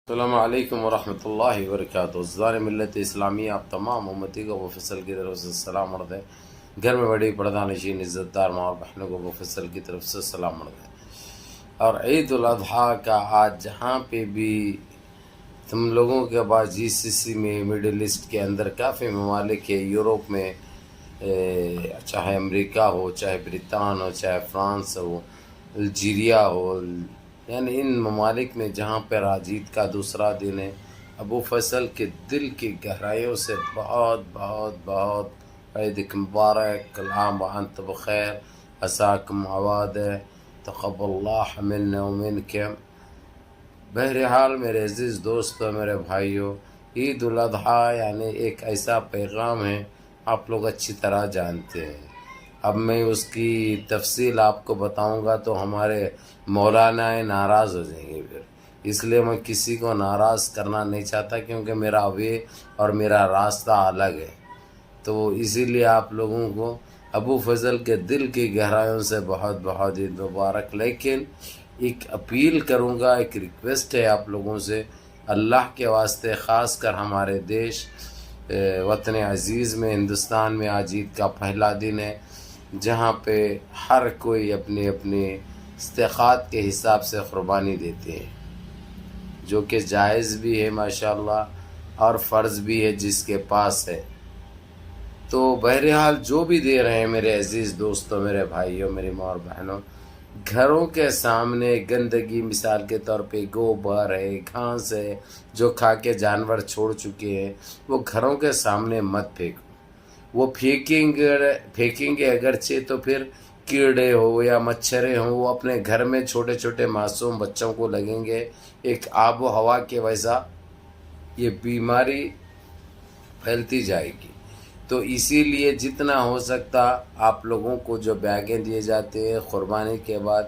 السلام علیکم ورحمۃ اللہ وبرکاتہ۔ ظاہر ملت اسلامی آپ تمام امتی کو ابو فصل کی طرف سے سلام عرض ہے۔ گھر میں بڑی پردہ نشین عزت دار ماں اور بہنوں کو ابو فصل کی طرف سے سلام عرض ہے۔ اور عید الاضحیٰ کا آج جہاں پہ بھی تم لوگوں کے پاس GCC میں مڈل ایسٹ کے اندر کافی ممالک ہے، یوروپ میں چاہے امریکہ ہو، چاہے برطان ہو، چاہے فرانس ہو، الجیریا ہو، یعنی ان ممالک میں جہاں پر آج عید کا دوسرا دن ہے، ابو فصل کے دل کی گہرائیوں سے بہت بہت بہت عید مبارک، کل عام وانتم بخیر، عساکم عواد، تقبل اللہ منا ومنکم۔ بہرحال میرے عزیز دوستو، میرے بھائیوں، عید الاضحیٰ یعنی ایک ایسا پیغام ہے آپ لوگ اچھی طرح جانتے ہیں۔ اب میں اس کی تفصیل آپ کو بتاؤں گا تو ہمارے مولانا ناراض ہو جائیں گے، پھر اس لیے میں کسی کو ناراض کرنا نہیں چاہتا، کیونکہ میرا وے اور میرا راستہ الگ ہے۔ تو اسی لیے آپ لوگوں کو ابو فضل کے دل کی گہرائیوں سے بہت بہت عید مبارک۔ لیکن ایک اپیل کروں گا، ایک ریکویسٹ ہے آپ لوگوں سے، اللہ کے واسطے، خاص کر ہمارے دیش وطن عزیز میں، ہندوستان میں آج عید کا پہلا دن ہے، جہاں پہ ہر کوئی اپنی اپنی استطاعت کے حساب سے قربانی دیتے ہیں، جو کہ جائز بھی ہے ماشاءاللہ، اور فرض بھی ہے جس کے پاس ہے۔ تو بہرحال جو بھی دے رہے ہیں میرے عزیز دوستوں، میرے بھائیوں، میری ماں اور بہنوں، گھروں کے سامنے گندگی، مثال کے طور پہ گوبر ہے، گھاس ہے، جو کھا کے جانور چھوڑ چکے ہیں، وہ گھروں کے سامنے مت پھینکو۔ وہ پھینکیں گے اگرچہ تو پھر کیڑے ہو یا مچھرے ہوں، وہ اپنے گھر میں چھوٹے چھوٹے معصوم بچوں کو لگیں گے، ایک آب و ہوا کے وجہ یہ بیماری پھیلتی جائے گی۔ تو اسی لیے جتنا ہو سکتا آپ لوگوں کو جو بیگیں دیے جاتے ہیں قربانی کے بعد،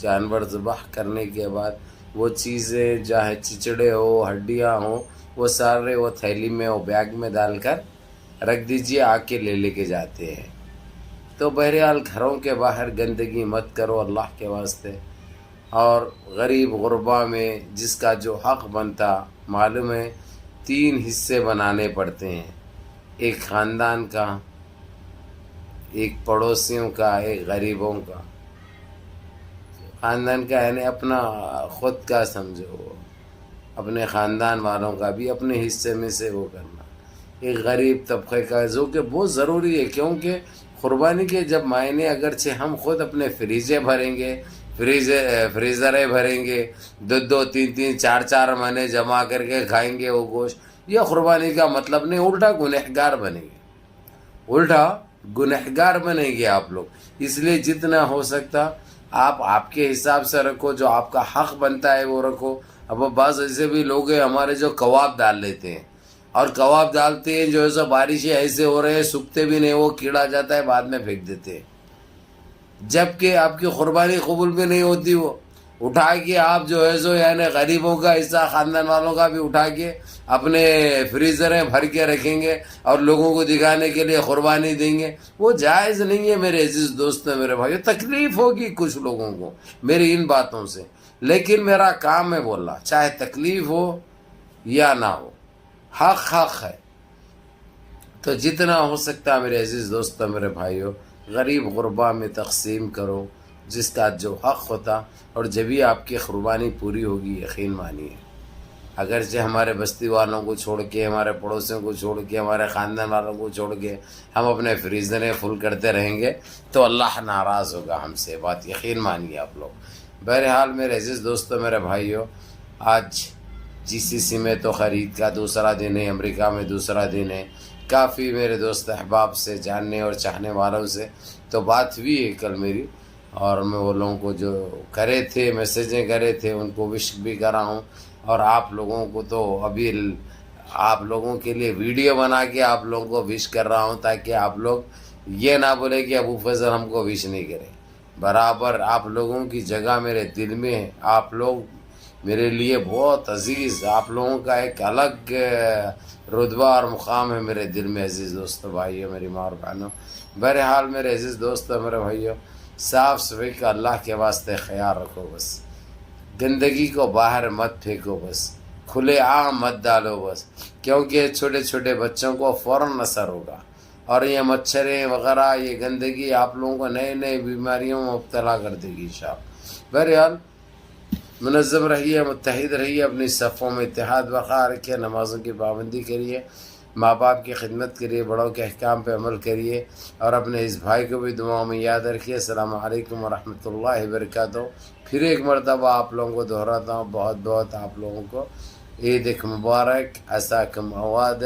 جانور ذبح کرنے کے بعد، وہ چیزیں چاہے چچڑے ہو، ہڈیاں ہوں، وہ سارے وہ تھیلی میں، وہ بیگ میں ڈال کر رکھ دیجئے، آ کے لے کے جاتے ہیں۔ تو بہرحال گھروں کے باہر گندگی مت کرو اللہ کے واسطے۔ اور غریب غربا میں جس کا جو حق بنتا، معلوم ہے 3 حصے بنانے پڑتے ہیں، ایک خاندان کا، ایک پڑوسیوں کا، ایک غریبوں کا۔ خاندان کا یعنی اپنا خود کا سمجھو، اپنے خاندان والوں کا بھی اپنے حصے میں سے وہ کرنا، ایک غریب طبقے کا، جو کہ بہت ضروری ہے، کیونکہ قربانی کے جب معنی اگرچہ ہم خود اپنے فریزیں بھریں گے، فریزریں بھریں گے، 2 3 4 4 مہینے جمع کر کے کھائیں گے وہ گوشت، یہ قربانی کا مطلب نہیں، الٹا گنہگار بنیں گے، الٹا گنہگار بنیں گے آپ لوگ۔ اس لیے جتنا ہو سکتا آپ کے حساب سے رکھو، جو آپ کا حق بنتا ہے وہ رکھو۔ اب بعض ایسے بھی لوگ ہیں ہمارے جو کباب ڈال لیتے ہیں، اور کباب ڈالتے ہیں جو ہے سو بارشیں ایسے ہو رہے ہیں، سوکھتے بھی نہیں، وہ کیڑا جاتا ہے، بعد میں پھینک دیتے ہیں، جبکہ آپ کی قربانی قبول بھی نہیں ہوتی۔ وہ اٹھا کے آپ جو ہے سو یعنی غریبوں کا حصہ، خاندان والوں کا بھی اٹھا کے اپنے فریزریں بھر کے رکھیں گے اور لوگوں کو دکھانے کے لیے قربانی دیں گے، وہ جائز نہیں ہے میرے عزیز دوستوں، میرے بھائیو۔ تکلیف ہوگی کچھ لوگوں کو میری ان باتوں سے، لیکن میرا کام ہے بولنا، چاہے تکلیف ہو یا نہ ہو، حق ہے۔ تو جتنا ہو سکتا میرے عزیز دوستوں، میرے بھائیوں، غریب غربا میں تقسیم کرو جس کا جو حق ہوتا، اور جبھی آپ کی قربانی پوری ہوگی، یقین مانیے۔ اگرچہ ہمارے بستی والوں کو چھوڑ کے، ہمارے پڑوسیوں کو چھوڑ کے، ہمارے خاندان والوں کو چھوڑ کے ہم اپنے فریزریں فل کرتے رہیں گے تو اللہ ناراض ہوگا ہم سے، بات یقین مانیے آپ لوگ۔ بہرحال میرے عزیز دوستوں، میرے بھائیوں، آج GCC میں تو خرید کا دوسرا دن ہے، امریکہ میں دوسرا دن ہے۔ کافی میرے دوست احباب سے، جاننے اور چاہنے والوں سے تو بات ہوئی ہے کل میری، اور میں وہ لوگوں کو جو کرے تھے، میسیجیں کرے تھے، ان کو وش بھی کرا ہوں، اور آپ لوگوں کو تو ابھی آپ لوگوں کے لیے ویڈیو بنا کے آپ لوگوں کو وش کر رہا ہوں، تاکہ آپ لوگ یہ نہ بولے کہ ابو فضل ہم کو وش نہیں کرے۔ برابر آپ لوگوں کی جگہ میرے دل میں ہے، آپ لوگ میرے لیے بہت عزیز، آپ لوگوں کا ایک الگ رتبہ اور مقام ہے میرے دل میں، عزیز دوستو، بھائیو، میری ماں اور بہنوں۔ بہرحال میرے عزیز دوستو، میرے بھائیو، صاف صفائی کا اللہ کے واسطے خیال رکھو، بس گندگی کو باہر مت پھینکو، بس کھلے عام مت ڈالو بس، کیونکہ چھوٹے چھوٹے بچوں کو فوراً اثر ہوگا، اور یہ مچھریں وغیرہ یہ گندگی آپ لوگوں کو نئے نئے بیماریوں میں مبتلا کر دے گی انشاءاللہ۔ بہرحال منظم رہیے، متحد رہیے، اپنی صفوں میں اتحاد برقرار رکھیے، نمازوں کی پابندی کریے، ماں باپ کی خدمت کریے، بڑوں کے احکام پہ عمل کریے، اور اپنے اس بھائی کو بھی دعاؤں میں یاد رکھیے۔ السلام علیکم ورحمۃ اللہ وبرکاتہ۔ پھر ایک مرتبہ آپ لوگوں کو دہراتا ہوں، بہت بہت آپ لوگوں کو عید مبارک، عساکم اواد،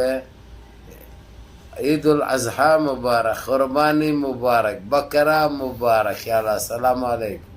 عید الاضحیٰ مبارک، قربانی مبارک، بقرہ مبارک، یا اللہ، السلام علیکم۔